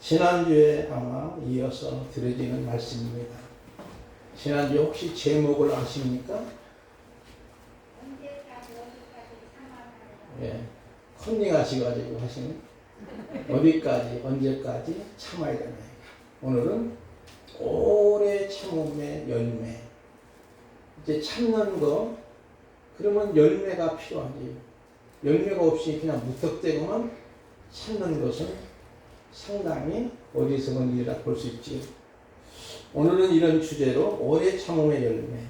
지난주에 아마 이어서 드려지는 말씀입니다. 지난주에 혹시 제목을 아십니까? 예, 컨닝하시가지고 하시는 어디까지 언제까지 참아야 되나요? 오늘은 오래 참음의 열매. 이제 참는 거 그러면 열매가 필요하지. 열매가 없이 그냥 무턱대고만 참는 것은 상당히 어리석은 일이라 볼 수 있지. 오늘은 이런 주제로 오래 참음의 열매.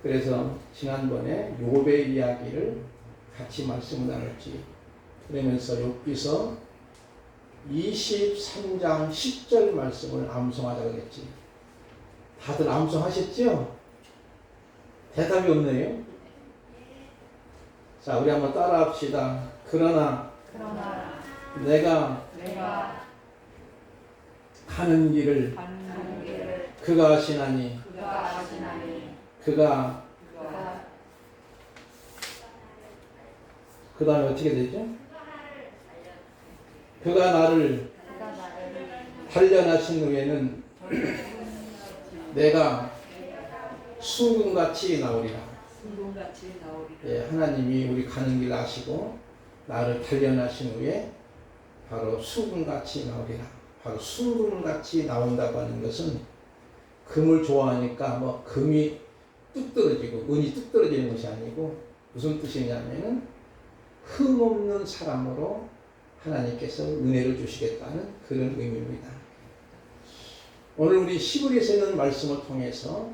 그래서 지난번에 욥의 이야기를 같이 말씀을 나눴지. 그러면서 욥기서 23장 10절 말씀을 암송하자고 했지. 다들 암송하셨죠? 대답이 없네요. 자, 우리 한번 따라합시다. 그러나 내가 가는 길을 그가 아시나니 그가 그 다음에 어떻게 되죠? 그가 나를 단련하신 후에는 내가 순금같이 나오리라. 예, 하나님이 우리 가는 길 아시고 나를 단련하신 후에 바로 순금같이 나오리라. 바로 순금같이 나온다고 하는 것은 금을 좋아하니까 뭐 금이 뚝 떨어지고 은이 뚝 떨어지는 것이 아니고 무슨 뜻이냐면은 흠없는 사람으로 하나님께서 은혜를 주시겠다는 그런 의미입니다. 오늘 우리 시브리에서 있는 말씀을 통해서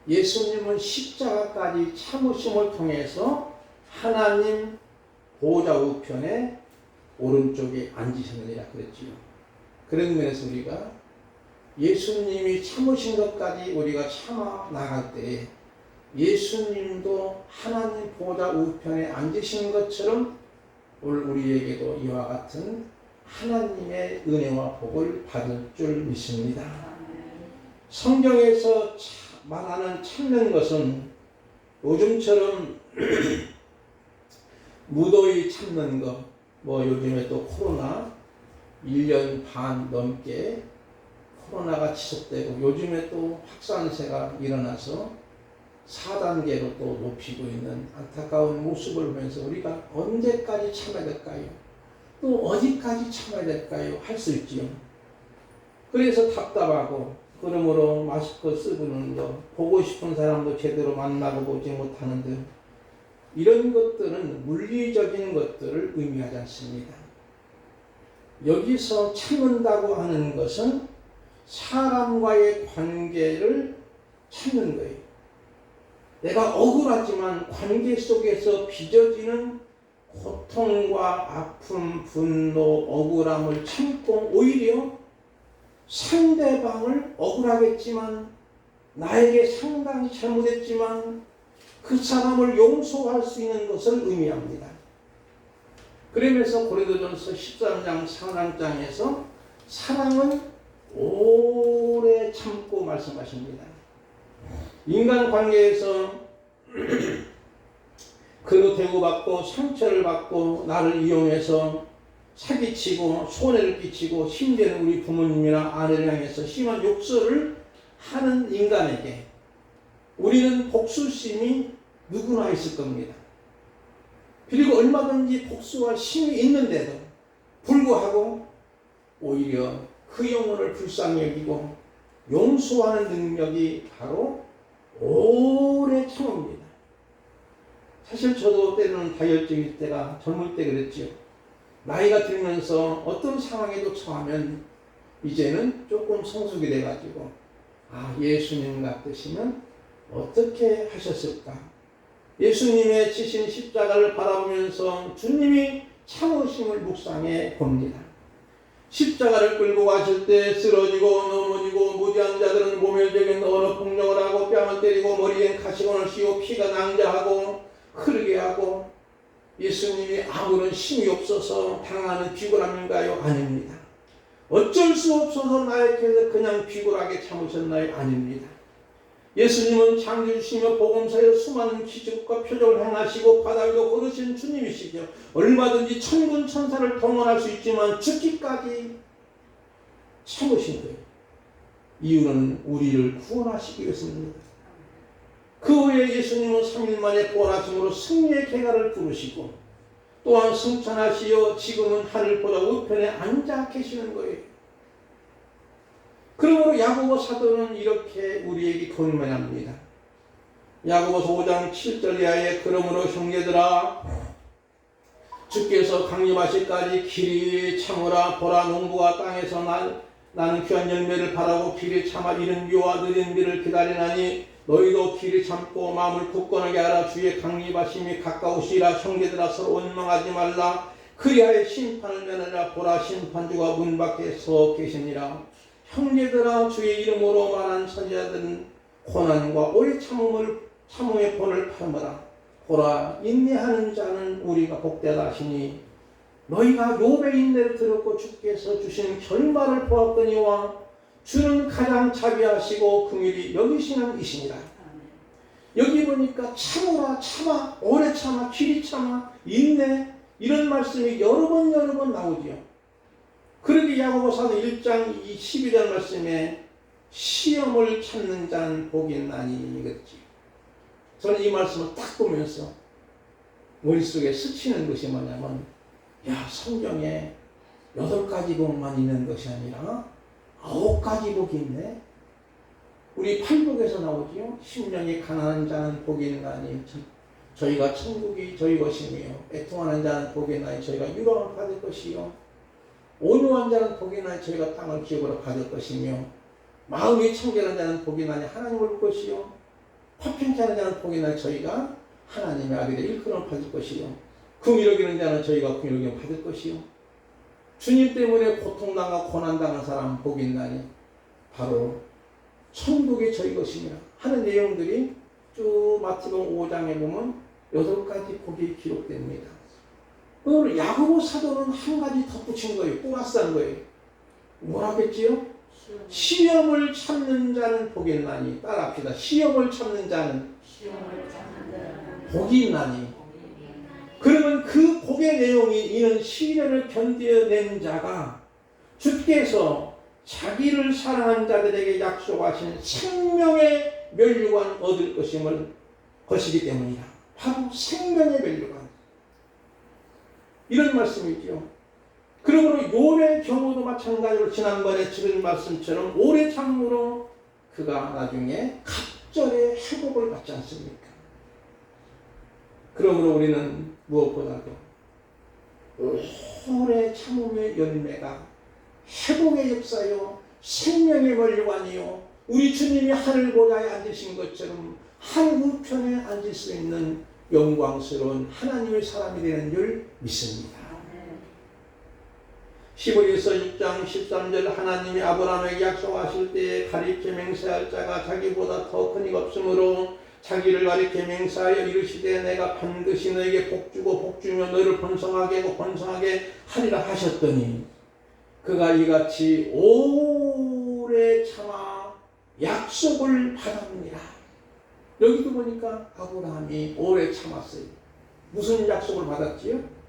예수님은 십자가까지 참으심을 통해서 하나님 보좌 우편에 오른쪽에 앉으셨느니라 그랬지요. 그런 면에서 우리가 예수님이 참으신 것까지 우리가 참아 나갈 때에 예수님도 하나님 보좌 우편에 앉으신 것처럼 오늘 우리에게도 이와 같은 하나님의 은혜와 복을 받을 줄 믿습니다. 성경에서 말하는 참는 것은 요즘처럼 무더위 참는 것, 뭐 요즘에 또 코로나 1년 반 넘게 코로나가 지속되고 요즘에 또 확산세가 일어나서 4단계로 또 높이고 있는 안타까운 모습을 보면서 우리가 언제까지 참아야 될까요? 또 어디까지 참아야 될까요? 할 수 있지요. 그래서 답답하고 그러므로 마스크 쓰고 있는 거, 보고 싶은 사람도 제대로 만나고 보지 못하는 등 이런 것들은 물리적인 것들을 의미하지 않습니다. 여기서 참는다고 하는 것은 사람과의 관계를 참는 거예요. 내가 억울하지만 관계 속에서 빚어지는 고통과 아픔, 분노, 억울함을 참고 오히려 상대방을 억울하겠지만 나에게 상당히 잘못했지만 그 사람을 용서할 수 있는 것을 의미합니다. 그러면서 고린도전서 13장 4장에서 사랑은 오래 참고 말씀하십니다. 인간관계에서 그로 대우받고 상처를 받고 나를 이용해서 사기치고 손해를 끼치고 심지어는 우리 부모님이나 아내를 향해서 심한 욕설을 하는 인간에게 우리는 복수심이 누구나 있을 겁니다. 그리고 얼마든지 복수할 힘이 있는데도 불구하고 오히려 그 영혼을 불쌍히 여기고 용서하는 능력이 바로 오래 참습니다. 사실 저도 때로는 다혈질일 때가 젊을 때 그랬죠. 나이가 들면서 어떤 상황에도 처하면 이제는 조금 성숙이 돼가지고 예수님 같으시면 어떻게 하셨을까? 예수님의 지신 십자가를 바라보면서 주님이 참으심을 묵상해 봅니다. 십자가를 끌고 가실 때 쓰러지고 넘어지고 무지한 자들은 모멸적인 언어 폭력을 하고 뺨을 때리고 머리엔 가시관을 씌워 피가 낭자하고 흐르게 하고 예수님이 아무런 힘이 없어서 당하는 비굴함인가요? 아닙니다. 어쩔 수 없어서 나에게서 그냥 비굴하게 참으셨나요? 아닙니다. 예수님은 창조 주시며 복음서에 수많은 기적과 표적을 행하시고 바다 위로 걸으신 주님이시죠. 얼마든지 천군 천사를 동원할 수 있지만 죽기까지 참으신 거예요. 이유는 우리를 구원하시기 위해서입니다. 그 후에 예수님은 3일 만에 부활하심으로 승리의 개가를 부르시고 또한 승천하시어 지금은 하늘보다 우편에 앉아 계시는 거예요. 그러므로 야고보 사도는 이렇게 우리에게 권면합니다. 야고보서 5장 7절 이하에 그러므로 형제들아 주께서 강림하실까지 길이 참으라. 보라 농부가 땅에서 나는 귀한 열매를 바라고 길이 참아 이른 비와 느린 비를 기다리나니 너희도 길이 참고 마음을 굳건하게 하라. 주의 강림하심이 가까우시라. 형제들아 서로 원망하지 말라. 그리하여 심판을 면하라. 보라 심판주가 문 밖에 서 계시니라. 형제들아 주의 이름으로 말한 선지자들은 고난과 오래 참음의 본을 팔므라. 보라 인내하는 자는 우리가 복되다 하시니 너희가 욥의 인내를 들었고 주께서 주신 결말을 보았거니와 주는 가장 자비하시고 긍휼히 여기시는 이시니라. 여기 보니까 참으라, 참아, 오래 참아, 길이 참아, 인내 이런 말씀이 여러 번 나오지요. 그러기 야고보서 1장 12절 말씀에 시험을 참는 자는 복이 있나니 이거지. 저는 이 말씀을 딱 보면서 머릿속에 스치는 것이 뭐냐면 야 성경에 8가지 복만 있는 것이 아니라 9가지 복이 있네. 우리 팔복에서 나오지요. 심령이 가난한 자는 복이 있나니 저희가 천국이 저희 것이며 애통하는 자는 복이 있나니 저희가 유로함을 받을 것이요 온유한 자는 복이 있나니 저희가 땅을 기업으로 받을 것이며 마음이 청결한 자는 복이 있나니 하나님을 볼 것이요 화평케 하는 자는 복이 있나니 저희가 하나님의 아들의 일컬음을 받을 것이요 긍휼히 여기는 자는 저희가 긍휼히 여김을 받을 것이요 주님 때문에 고통당하고 고난당한 사람 복이 있나니 바로 천국이 저희 것이니라 하는 내용들이 쭉 마태복음 5장에 보면 8가지 복이 기록됩니다. 오늘 야고보 사도는 한 가지 덧붙인 거예요. 플러스한 거예요. 뭐라고 했지요? 시험을 참는 자는 복이 있나니. 따라합시다. 시험을 참는 자는 복이 있나니. 그러면 그 복의 내용이 이는 시련을 견뎌낸 자가 주께서 자기를 사랑한 자들에게 약속하신 생명의 면류관 얻을 것이기 때문이다. 바로 생명의 면류관. 이런 말씀이죠. 그러므로 욥의 경우도 마찬가지로 지난번에 들은 말씀처럼 오래 참으로 그가 나중에 갑절의 회복을 받지 않습니까? 그러므로 우리는 무엇보다도 오래 참음의 열매가 회복의 역사요 생명의 면류관이요 우리 주님이 하늘 보좌에 앉으신 것처럼 한 우편에 앉을 수 있는 영광스러운 하나님의 사람이 되는 줄 믿습니다. 히브리서 6장 13절 하나님이 아브라함에게 약속하실 때에 가리켜 맹세할 자가 자기보다 더 큰 이가 없으므로 자기를 가리켜 맹세하여 이르시되 내가 반드시 너에게 복주고 복주며 너를 번성하게 하고 번성하게 하리라 하셨더니 그가 이같이 오래 참아 약속을 받았느니라. 여기도 보니까 아브라함이 오래 참았어요. 무슨 약속을 받았지요?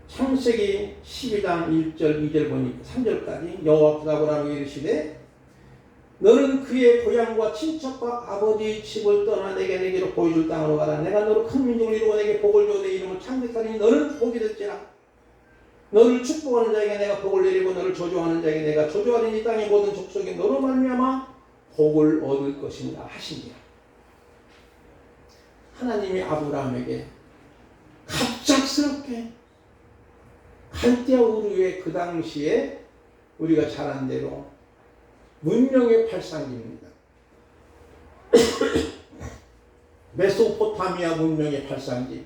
창세기 12장 1절 2절 보니까 3절까지 여호와께서 아브라함에게 이르시되 너는 그의 고향과 친척과 아버지 집을 떠나 내게로 보여줄 땅으로 가라. 내가 너로 큰 민족을 이루고 내게 복을 주어 내 이름을 창대하리니 너는 복이 될지라. 너를 축복하는 자에게 내가 복을 내리고 너를 저주하는 자에게 내가 저주하리니 이 땅의 모든 족속이 너로 말미암아 복을 얻을 것이니라 하시니라. 하나님이 아브라함에게 갑작스럽게 갈대아 우르의 그 당시에 우리가 잘 안 대로 문명의 발상기입니다. 메소포타미아 문명의 발상기.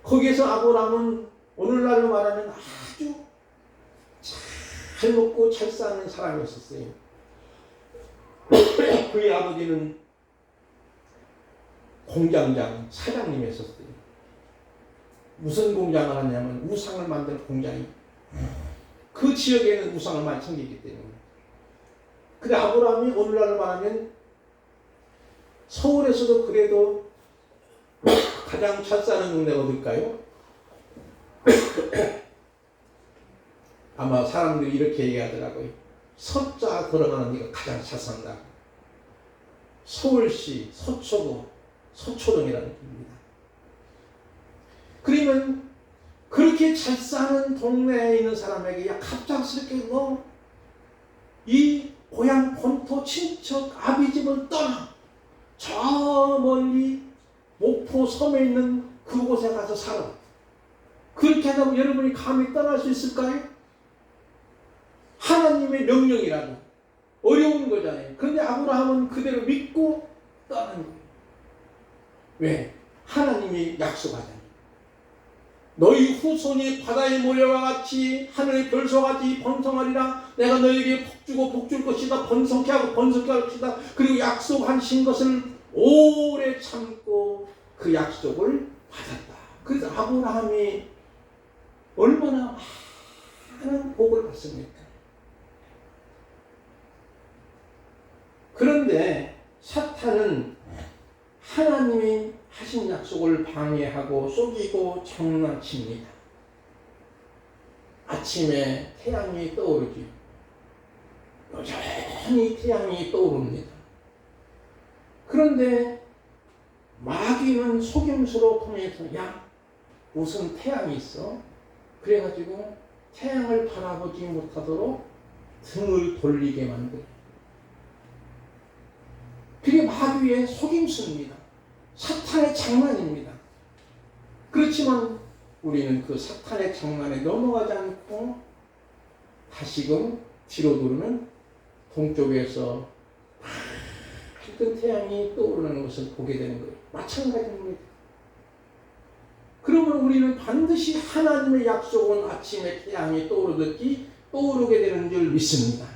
거기에서 아브라함은 오늘날로 말하면 아주 잘 먹고 잘 사는 사람이었어요. 그의 아버지는 공장장, 사장님이었어요. 무슨 공장을 하냐면 우상을 만드는 공장이. 그 지역에는 우상을 많이 섬기기 때문에. 근데 아브라함이 오늘날로 말하면 서울에서도 그래도 가장 잘 사는 동네가 어딜까요? 아마 사람들이 이렇게 얘기하더라고요. 서자 들어가는 데가 가장 잘 산다. 서울시 서초구 서초동이라는 데입니다. 그러면 그렇게 잘 사는 동네에 있는 사람에게 야 갑작스럽게 너 이 고향 본토 친척 아비집을 떠나 저 멀리 목포 섬에 있는 그곳에 가서 살아. 그렇게 하면 여러분이 감히 떠날 수 있을까요? 하나님의 명령이라도 어려운 거잖아요. 그런데 아브라함은 그대로 믿고 떠난 거예요. 왜? 하나님이 약속하잖아요. 너희 후손이 바다의 모래와 같이 하늘의 별소와 같이 번성하리라. 내가 너희에게 복주고 복줄 것이다. 번성케 하고 번성케 할 것이다. 그리고 약속하신 것을 오래 참고 그 약속을 받았다. 그래서 아브라함이 얼마나 많은 복을 받습니까? 그런데 사탄은 하나님이 하신 약속을 방해하고 속이고 장난칩니다. 아침에 태양이 떠오르지. 여전히 태양이 떠오릅니다. 그런데 마귀는 속임수로 통해서 야 무슨 태양이 있어? 그래가지고 태양을 바라보지 못하도록 등을 돌리게 만들어요. 그게 마귀의 속임수입니다. 사탄의 장난입니다. 그렇지만 우리는 그 사탄의 장난에 넘어가지 않고 다시금 뒤로 도는 동쪽에서 밝은 태양이 떠오르는 것을 보게 되는 거예요. 마찬가지입니다. 그러면 우리는 반드시 하나님의 약속은 아침에 태양이 떠오르듯이 떠오르게 되는 줄 믿습니다.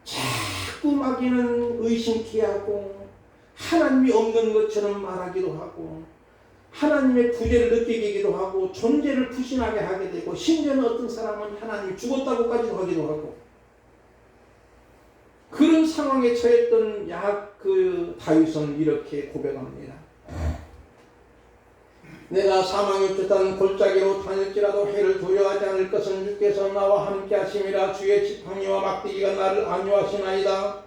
자꾸 마귀는 의심케 하고 하나님이 없는 것처럼 말하기도 하고 하나님의 부재를 느끼기도 하고 존재를 부신하게 하게 되고 심지어는 어떤 사람은 하나님이 죽었다고까지도 하기도 하고 그런 상황에 처했던 다윗은 이렇게 고백합니다. 내가 사망의 쫓던 골짜기로 다닐지라도 해를 두려워하지 않을 것은 주께서 나와 함께 하심이라. 주의 지팡이와 막대기가 나를 안위하시나이다.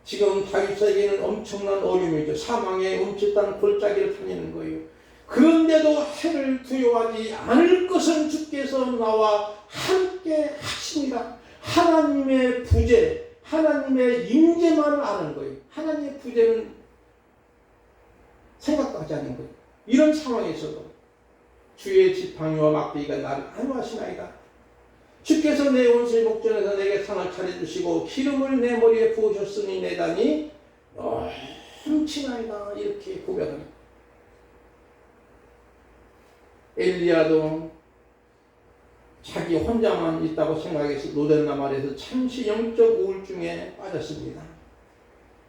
지금 다윗에게는 엄청난 어려움이죠. 사망의 움찔한 골짜기를 다니는 거예요. 그런데도 해를 두려워하지 않을 것은 주께서 나와 함께 하시니라. 하나님의 부재, 하나님의 임재만을 아는 거예요. 하나님의 부재는 생각도 하지 않는 거예요. 이런 상황에서도 주의 지팡이와 막대기가 나를 안위하시나이다. 주께서 내 원수의 목전에서 내게 상을 차려주시고 기름을 내 머리에 부으셨으니 내 단이 넘치나이다. 이렇게 고백합니다. 엘리야도 자기 혼자만 있다고 생각해서 로덴나 말에서 잠시 영적 우울증에 빠졌습니다.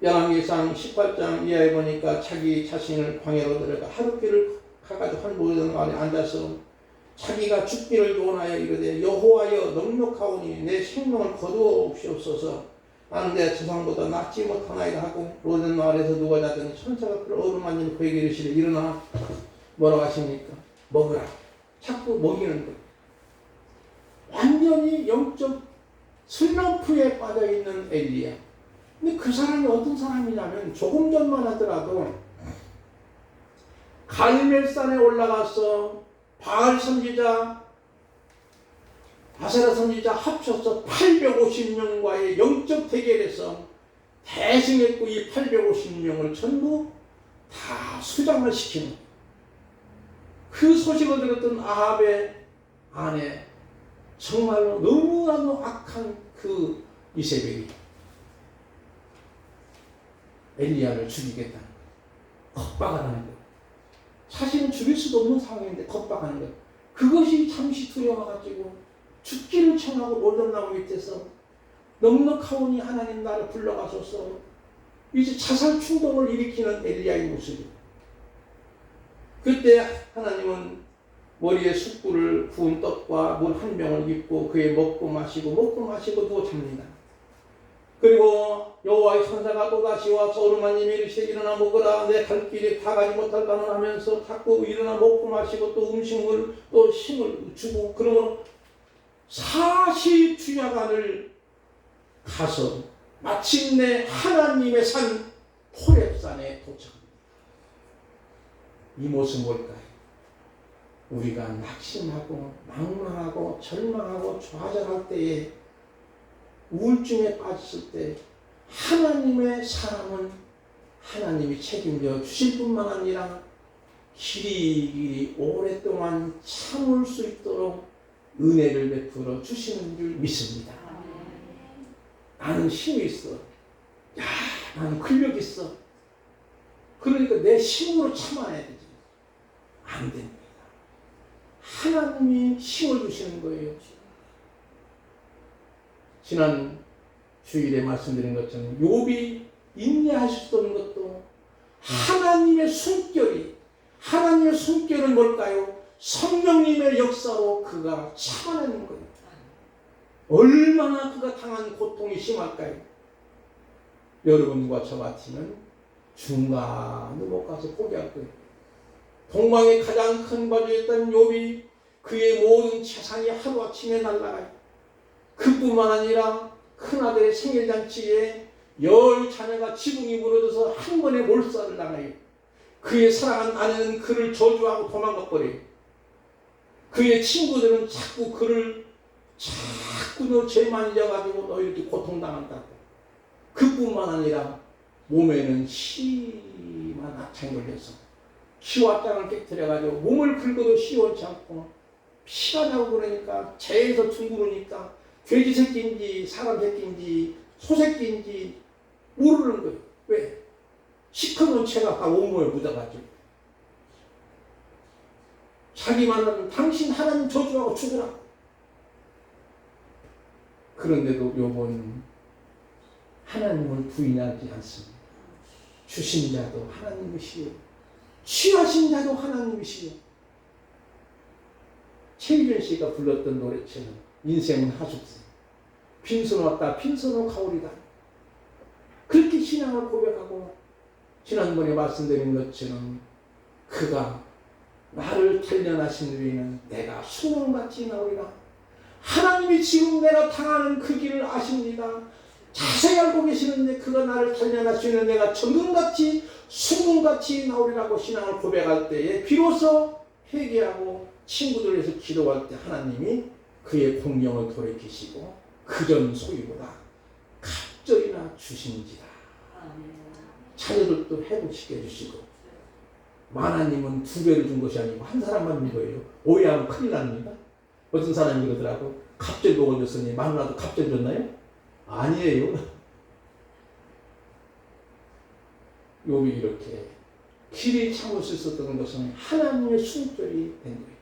열왕기상 18장 이하에 보니까 자기 자신을 광야로 들어가 하룻길을 가가지고 한 로덴나 말에 앉아서 자기가 죽기를 원하여 이르되 여호와여 넉넉하오니 내 생명을 거두옵시옵소서. 나는 내 조상보다 낫지 못하나이다 하고 로덴나 아래서 누워 자더니 천사가 그를 어루만지며 그에게 이르시되 일어나. 뭐라고 하십니까? 먹으라. 자꾸 먹이는 거예요. 완전히 영적 슬럼프에 빠져있는 엘리야. 근데 그 사람이 어떤 사람이냐면 조금 전만 하더라도 갈멜산에 올라가서 바알 선지자, 아세라 선지자 합쳐서 850명과의 영적 대결에서 대승했고 이 850명을 전부 다 수장을 시키는 그 소식을 들었던 아합의 아내 정말로 너무나도 악한 그 이세벨이 엘리야를 죽이겠다는 거예요. 겁박하는 거예요. 사실은 죽일 수도 없는 상황인데 겁박하는 거예요. 그것이 잠시 두려워가지고 죽기를 청하고 올던나무 밑에서 넉넉하오니 하나님 나를 불러가소서. 이제 자살 충동을 일으키는 엘리야의 모습이에요. 그때 하나님은 머리에 숯불을 구운 떡과 물 한 병을 입고 그에 먹고 마시고 누워 잡니다. 그리고 여호와의 천사가 또다시 와서 어루만님이 이르시되 일어나 먹으라. 내 갈 길이 다 가지 못할까는 하면서 자꾸 일어나 먹고 마시고 또 음식물 또 힘을 주고 그러면 40주야간을 가서 마침내 하나님의 산 호렙산에 도착합니다. 이 모습 뭘까요? 우리가 낙심하고 낭망하고 절망하고 좌절할 때에, 우울증에 빠졌을 때 하나님의 사람은 하나님이 책임져 주실 뿐만 아니라 길이 오랫동안 참을 수 있도록 은혜를 베풀어 주시는 줄 믿습니다. 나는 힘이 있어. 야, 나는 근력 있어. 그러니까 내 힘으로 참아야 되지. 안 됩니다. 하나님이 힘을 주시는 거예요. 지난 주일에 말씀드린 것처럼 욥이 인내하실 수 없는 것도 하나님의 숨결은 뭘까요? 성령님의 역사로 그가 참아내는 거예요. 얼마나 그가 당한 고통이 심할까요? 여러분과 저 같으면 중간도 못 가서 포기할 거예요. 동방의 가장 큰 바주였던 욥이 그의 모든 재산이 하루아침에 날아가요. 그뿐만 아니라 큰아들의 생일잔치에 10자녀가 지붕이 무너져서 한 번에 몰살을 당해요. 그의 사랑하는 아내는 그를 저주하고 도망가 버려요. 그의 친구들은 자꾸 그를 너 죄 많이 져가지고 너 이렇게 고통당한다고. 그뿐만 아니라 몸에는 심한 악창이 걸려서 피와 땀을 깨뜨려가지고 몸을 긁어도 시원치 않고 피가 나고 그러니까 재에서 둥그러니까 돼지 새끼인지 사람 새끼인지 소 새끼인지 모르는 거예요. 왜? 시커먼 채가 다 온몸에 묻어가지고 자기 만나면 당신 하나님 저주하고 죽으라. 그런데도 욥은 하나님을 부인하지 않습니다. 주신 자도 하나님이시요 취하신 자도 하나님이시요. 최유준 씨가 불렀던 노래처럼 인생은 하숙생, 빈손 왔다 빈손으로 가오리다. 그렇게 신앙을 고백하고 지난번에 말씀드린 것처럼 그가 나를 단련하신 후에는 내가 수능같이 나오리라. 하나님이 지금 내가 당하는 그 길을 아십니다. 자세히 알고 계시는데 그가 나를 단련하시는 내가 정금같이 수능같이 나오리라고 신앙을 고백할 때에 비로소 회개하고 친구들에서 기도할 때 하나님이 그의 공경을 돌이키시고 그전 소유보다 갑절이나 주신지라. 자녀들도 회복시켜 주시고 만화님은 2배를 준 것이 아니고 한 사람만 준 거예요. 오해하면 큰일 납니다. 어떤 사람이 그러더라고. 갑절 복을 줬으니 마누라도 갑절 줬나요? 아니에요. 욥이 이렇게 길이 참을 수 있었던 것은 하나님의 숨결이 된 거예요.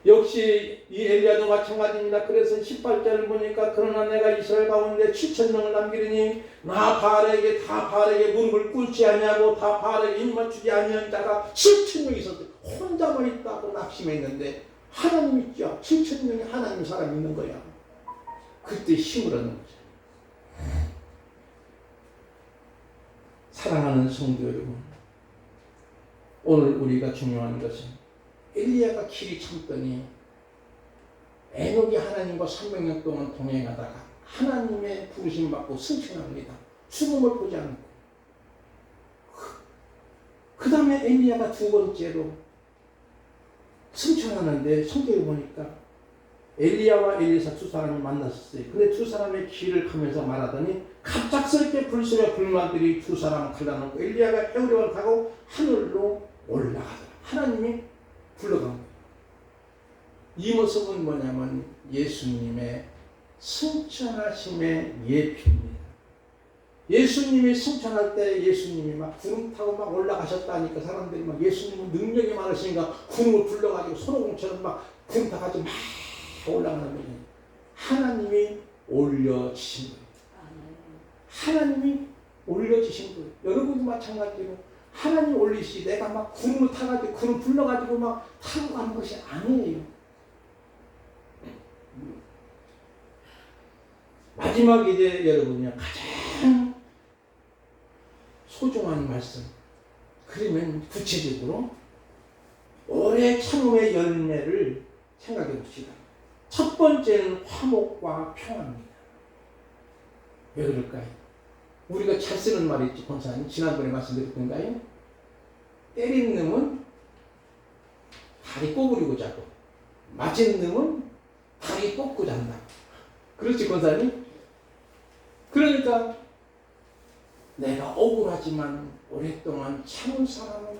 역시 이 엘리야도 마찬가지입니다. 그래서 18절을 보니까 그러나 내가 이스라엘 가운데 7,000명을 남기리니 나 바알에게 다 바알에게 무릎을 꿇지 아니하고 다 바알에게 입맞추지 아니한 자가 7,000명이 있었어요. 혼자만 있다고 낙심했는데 하나님 있죠. 7,000명이 하나님 사람이 있는 거야. 그때 힘을 얻는 거죠. 사랑하는 성도 여러분, 오늘 우리가 중요한 것은 엘리야가 길이 참더니 에녹이 하나님과 300년 동안 동행하다가 하나님의 부르심 받고 승천합니다. 죽음을 보지 않고. 그 다음에 엘리야가 2번째로 승천하는데 성경에 보니까 엘리야와 엘리사 2사람이 만났었어요. 근데 2사람의 길을 가면서 말하더니 갑작스럽게 불소리와 불만들이 2사람을 갈라놓고 엘리야가 해오려고 타고 하늘로 올라가더라. 하나님이 불러간 거예요. 이 모습은 뭐냐면 예수님의 승천하심의 예표입니다. 예수님이 승천할 때 예수님이 막 구름 타고 막 올라가셨다니까 사람들이 막 예수님은 능력이 많으시니까 구름을 불러가지고 손오공처럼 막 구름 타가지고 막 올라가는 거예요. 하나님이 올려주신 거예요. 하나님이 올려주신 거예요. 여러분도 마찬가지로 하나님 올리시 내가 막 구름을 타가지고 구름 불러가지고 막 타고 가는 것이 아니에요. 마지막 이제 여러분이 가장 소중한 말씀. 그러면 구체적으로 오래 참음의 열매를 생각해 봅시다. 첫 번째는 화목과 평화입니다. 왜 그럴까요? 우리가 잘 쓰는 말이 있지, 권사님. 지난번에 말씀드렸던가요? 때린 놈은 다리 꼬부리고 자고, 맞은 놈은 다리 꺾고 잔다. 그렇지, 권사님? 그러니까 내가 억울하지만 오랫동안 참은 사람은,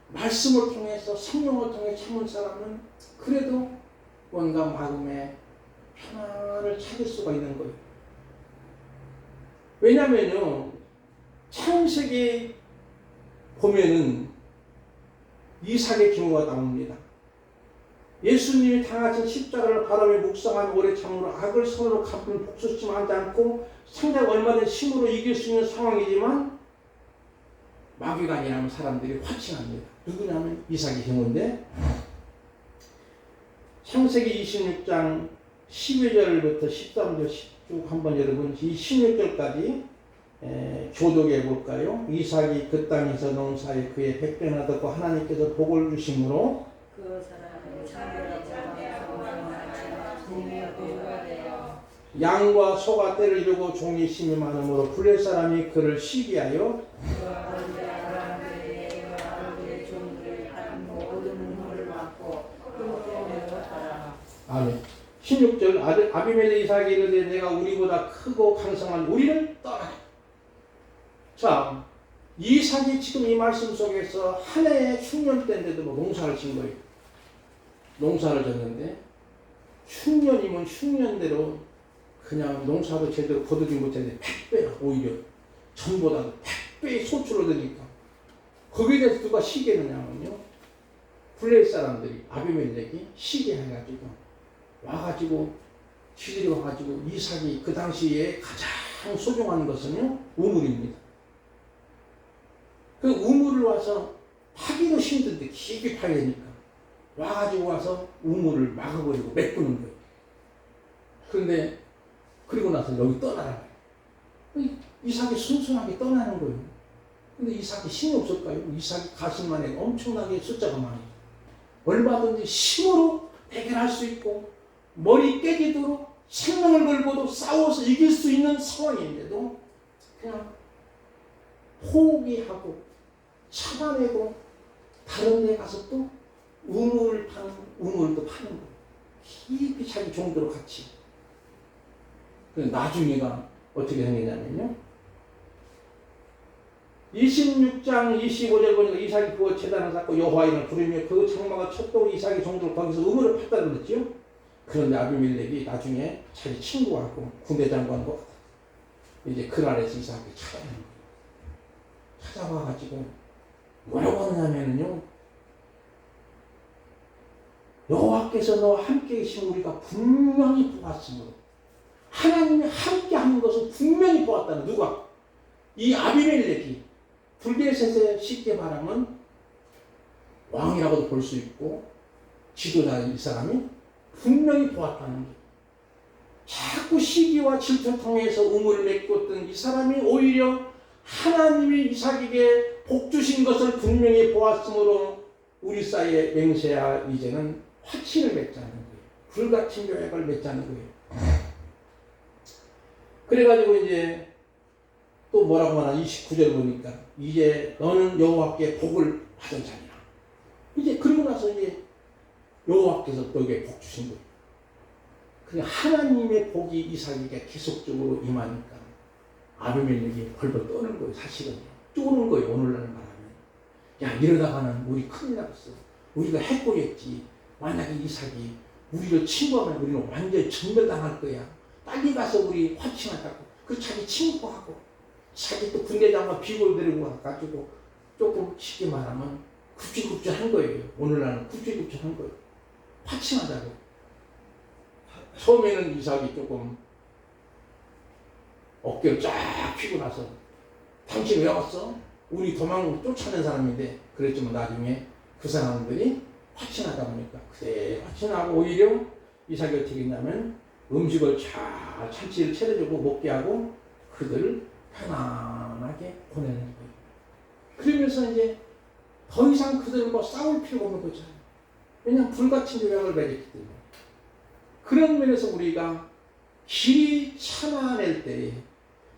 말씀을 통해서 성령을 통해 참은 사람은 그래도 뭔가 마음에 평안을 찾을 수가 있는 거예요. 왜냐면요, 창세기 보면은 이삭의 경우가 나옵니다. 예수님이 당하신 십자가를 바라며 묵상한 오래 참으로 악을 선으로 갚은 복수심 하지 않고 상대가 얼마든지 힘으로 이길 수 있는 상황이지만 마귀가 아니라면 사람들이 화칭합니다. 누구냐면 이삭의 경우인데, 창세기 26장 12절부터 13절 쭉 한번 여러분 이 16절까지 교독해 볼까요? 이삭이 그 땅에서 농사에 그의 백배나 듣고 하나님께서 복을 주심으로 그 사람은 창조하고 되어 양과 소가 때를 이루고 종이 심이 많으므로 블레 사람이 그를 시기하여 그 아버지의 종들을 한 모든 눈물을 맞고 그로 내었더라. 아멘. 16절 아비멜렉 이삭이 이르되 내가 우리보다 크고 강성한 우리를 떠나라. 자, 이삭이 지금 이 말씀 속에서 한 해의 흉년 때인데도 뭐 농사를 진 거예요. 농사를 졌는데 흉년이면 흉년대로 그냥 농사도 제대로 거두지 못했는데 100배나 오히려 전보다도 100배의 소출을 얻으니까 거기에 대해서 누가 시기했느냐면요, 블레 사람들이 아비멜렉이 시기해가지고 와가지고 지들이 와가지고 이삭이 그 당시에 가장 소중한 것은요 우물입니다. 그 우물을 와서 파기도 힘든데 깊이 파야 되니까 와가지고 와서 우물을 막아버리고 메꾸는 거예요. 그런데 그리고 나서 여기 떠나라. 이삭이 순순하게 떠나는 거예요. 근데 이삭이 힘이 없을까요? 이삭이 가슴만 해도 엄청나게 숫자가 많아요. 얼마든지 힘으로 해결할 수 있고 머리 깨지도록 생명을 걸고도 싸워서 이길 수 있는 상황인데도 그냥 포기하고 참아내고 다른 데 가서 또 우물을 또 파는 거예요. 깊이 자기 종대로 같이. 나중에가 어떻게 생겼냐면요, 26장 25절 보니까 이삭이 그거 제단을 쌓고 여호와 이름을 부르며 그 장막을 쳤고 이삭이 종들 거기서 우물을 팠다 그랬지요. 그런데 아비멜렉이 나중에 자기 친구하고 군대 장관과 이제 그 아래에서 이삭이 찾아오는 거예요. 찾아와가지고 뭐라고 하느냐면요, 여호와께서 너와 함께 계신 우리가 분명히 보았으므로, 하나님이 함께 하는 것은 분명히 보았다는, 누가? 이 아비멜렉이. 블레셋에 쉽게 말하면 왕이라고도 볼 수 있고 지도자인 이 사람이 분명히 보았다는 거예요. 자꾸 시기와 질투를 통해서 우물을 메꿨던 이 사람이 오히려 하나님이 이삭에게 복 주신 것을 분명히 보았으므로 우리 사이에 맹세하 이제는 화친을 맺자는 거예요. 불같은 교약을 맺자는 거예요. 그래가지고 이제 또 뭐라고 하나 29절 보니까 이제 너는 여호와께 복을 받은 자니라. 이제 그러고 나서 이제 여호와께서 너에게 복 주신 거예요. 그러니까 하나님의 복이 이삭에게 계속적으로 임하니까 아비멜렉이 벌벌 떠는 거예요. 사실은 떠는 거예요. 오늘날 말하면, 야 이러다가는 우리 큰일 나겠어. 우리가 해코겠지. 만약에 이삭이 우리를 침범하면 우리는 완전히 전멸당할 거야. 빨리 가서 우리 화칭하자고. 그 자기 친구하고 자기 또 군대 장관 비골 데리고 와가지고 조금 쉽게 말하면 굽지굽지한 거예요. 오늘날은 굽지굽지한 거예요. 화칭하자고. 처음에는 이삭이 조금 어깨를 쫙 펴고 나서 당신 왜 왔어? 우리 도망을 쫓아낸 사람인데 그랬지만 나중에 그 사람들이 화친하다 보니까 그래 화친하고 오히려 이삭이 어떻게 했냐면 음식을 잘 참치를 차려주고 먹게 하고 그들을 편안하게 보내는 거예요. 그러면서 이제 더 이상 그들과 싸울 필요가 없는 거잖아요. 왜냐하면 불같은 조약을 맺었기 때문에. 그런 면에서 우리가 길이 참아낼 때에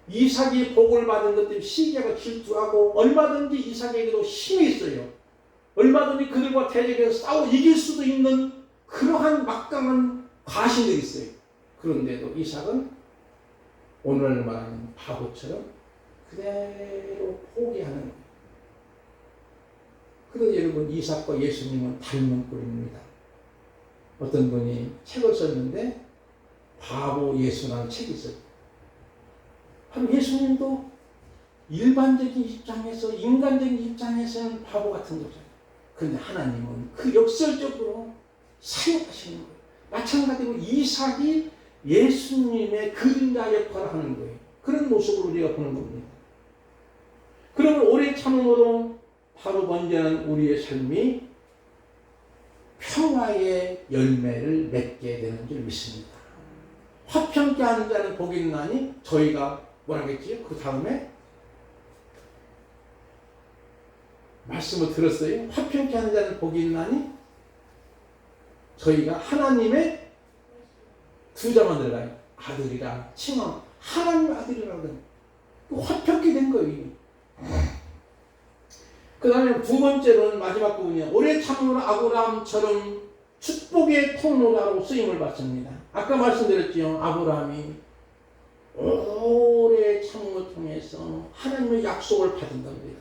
이삭이 복을 받은 것 때문에 시기가 질투하고 얼마든지 이삭에게도 힘이 있어요. 얼마든지 그들과 대적해서 싸워 이길 수도 있는 그러한 막강한 과신들이 있어요. 그런데도 이삭은 오늘 말하는 바보처럼 그대로 포기하는 거예요. 그래서 여러분 이삭과 예수님은 닮은 꼴입니다. 어떤 분이 책을 썼는데 바보 예수라는 책이 있어요. 바로 예수님도 일반적인 입장에서 인간적인 입장에서는 바보 같은 거죠. 그런데 하나님은 그 역설적으로 사용하시는 거예요. 마찬가지로 이삭이 예수님의 그림자 역할을 하는 거예요. 그런 모습으로 우리가 보는 겁니다. 그러면 오래 참음으로 바로 먼저는 우리의 삶이 평화의 열매를 맺게 되는 줄 믿습니다. 화평케 하는 자는 복이 있나니 저희가 뭐라겠지요? 그 다음에 말씀을 들었어요. 화평케 하는 자는 복이 있나니 저희가 하나님의 두 자만 들어가요. 아들이라 칭함. 하나님의 아들이라거든. 화평케 된 거예요. 그 다음에 두 번째로는 마지막 부분이에요. 오래 참음으로 아브라함처럼 축복의 통로자로 쓰임을 받습니다. 아까 말씀드렸죠. 아브라함이 오래 참음을 통해서 하나님의 약속을 받은 겁니다.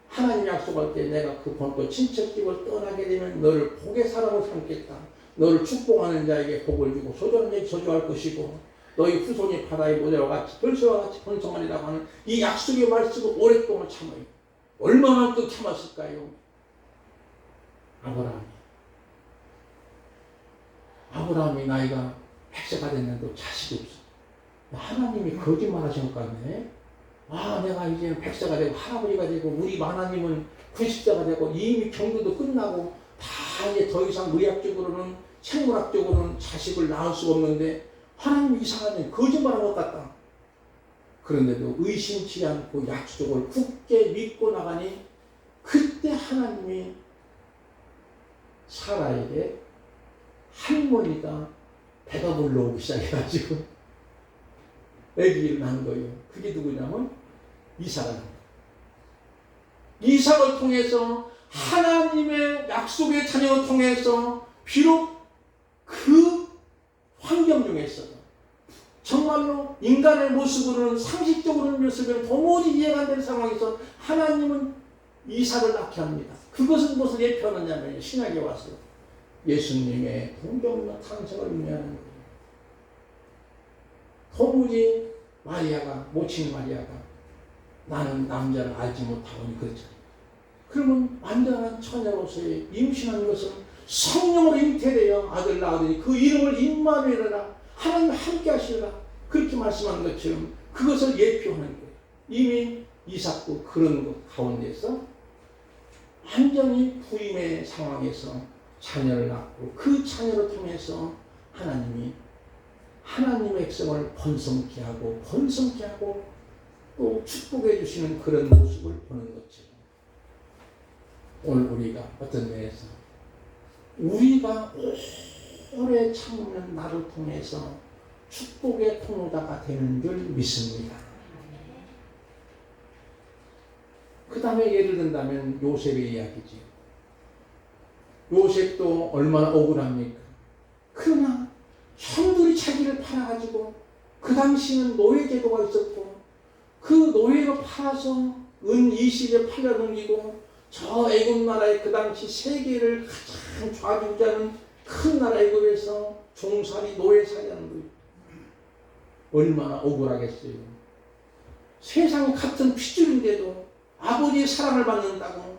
하나님 약속할 때 내가 그 본토 친척집을 떠나게 되면 너를 복의 사람으로 삼겠다. 너를 축복하는 자에게 복을 주고 소중한 자에게 저주할 것이고 너희 후손이 바다의 모래와 같이 벌새와 같이 번성하리라고 하는 이 약속의 말씀을 오랫동안 참아요. 얼마나 또 참았을까요? 아브라함이 나이가 100세가 됐는데 자식이 없어. 하나님이 거짓말 하신 것 같네. 내가 이제 100세가 되고 할아버지가 되고 우리 하나님은 90세가 되고 이미 경도도 끝나고 다 이제 더 이상 의학적으로는 생물학적으로는 자식을 낳을 수가 없는데 하나님이 이상하네. 거짓말한 것 같다. 그런데도 의심치 않고 약속을 굳게 믿고 나가니 그때 하나님이 사라에게 할머니가 배가 불러오기 시작해가지고 아기를 낳은 거예요. 그게 누구냐면 이삭을. 이삭을 통해서 하나님의 약속의 자녀를 통해서 비록 그 환경 중에서도 정말로 인간의 모습으로는 상식적으로는 모습은 도무지 이해가 안 되는 상황에서 하나님은 이삭을 낳게 합니다. 그것은 무엇을 예표하느냐면 신약에 와서 예수님의 동정과 탄생을 의미하는 거예요. 도무지 마리아가 모친 마리아가 나는 남자를 알지 못하고니 그렇잖아요. 그러면 완전한 처녀로서의 임신한 것은 성령으로 잉태되어 아들 낳으니 그 이름을 임마누엘이라 하나님 함께 하시리라 그렇게 말씀한 것처럼 그것을 예표하는 거예요. 이미 이삭도 그런 것 가운데서 완전히 부임의 상황에서 자녀를 낳고 그 자녀를 통해서 하나님이 하나님의 백성을 번성케 하고 또 축복해 주시는 그런 모습을 보는 것처럼 오늘 우리가 어떤 면에서 우리가 오래 참으면 나를 통해서 축복의 통로자가 되는 줄 믿습니다. 그 다음에 예를 든다면 요셉의 이야기지요. 요셉도 얼마나 억울합니까? 그러나 형들이 자기를 팔아가지고 그 당시는 노예제도가 있었고 그 노예로 팔아서 은 20에 팔려 넘기고 저 애굽 나라의 그 당시 세계를 가장 좌지우지하는 큰 나라 애굽에서 종살이 노예살이 하는 거예요. 얼마나 억울하겠어요. 세상 같은 핏줄인데도 아버지의 사랑을 받는다고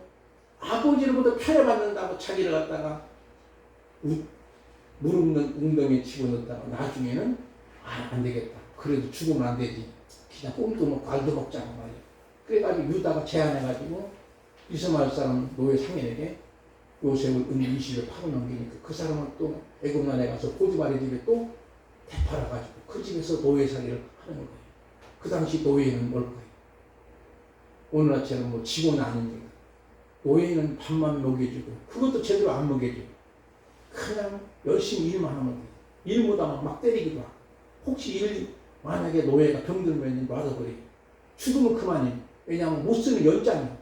아버지로부터 편애받는다고 자기를 갖다가 무릎 웅덩이에 집어넣었다가 나중에는 안 되겠다. 그래도 죽으면 안 되지. 그냥 꿈도 먹고 알도 먹자고 말이야. 그래가지고 유다가 제안해가지고 이스마엘 사람 노예 상인에게 요셉을 은 20에 팔아넘기니까 그 사람은 또 애굽 나라에 가서 보디발의 집에 또 되팔아가지고 그 집에서 노예살이를 하는 거예요. 그 당시 노예는 뭘까요? 오늘날처럼 뭐 직원 아닙니다. 노예는 밥만 먹여주고 그것도 제대로 안 먹여주고 그냥 열심히 일만 하면 돼요. 일 못하면 막 때리기도 하고 혹시 만약에 노예가 병들면 놔둬버리고 죽으면 그만이에요. 왜냐하면 못 쓰는 연장이에요.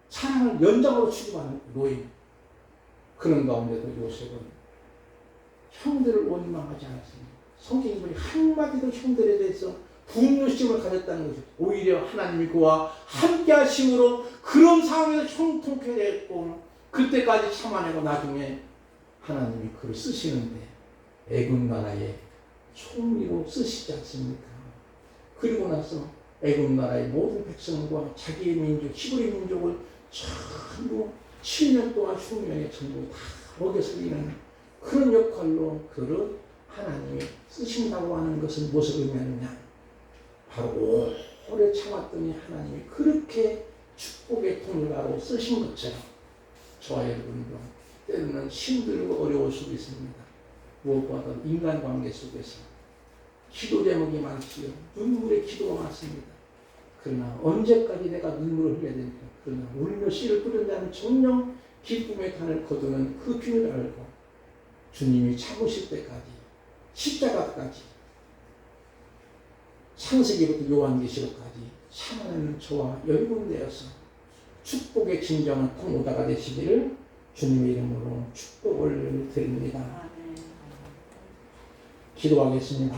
사랑을 연장으로 취급하는 노예. 그런 가운데도 요셉은 형들을 원망하지 않았습니다. 성경인물이 한마디도 형들에 대해서 분노심을 가졌다는 것이죠. 오히려 하나님이 그와 함께 하심으로 그런 상황에서 형통케 됐고 그때까지 참아내고 나중에 하나님이 그를 쓰시는데 애굽 나라의 총리로 쓰시지 않습니까? 그리고 나서 애굽 나라의 모든 백성과 자기의 민족, 히브리 민족을 전부 7년 동안 흉년에 전부 다 먹여 살리는 그런 역할로 그를 하나님이 쓰신다고 하는 것은 무엇을 의미하느냐? 바로 오래 참았더니 하나님이 그렇게 축복의 통로로 쓰신 것처럼 저와 여러분도 때로는 힘들고 어려울 수도 있습니다. 무엇보다 인간관계 속에서 기도 제목이 많지요. 눈물의 기도가 많습니다. 그러나 언제까지 내가 눈물을 흘려야 됩니까? 그러나 울며 씨를 뿌린 자는 정령 기쁨의 단을 거두는 그 비밀을 알고 주님이 참으실 때까지 십자가까지 창세기부터 요한계시록까지 참아내는 저와 여러분 되어서 축복의 진정한 통로자가 되시기를 주님의 이름으로 축복을 드립니다. 기도하겠습니다.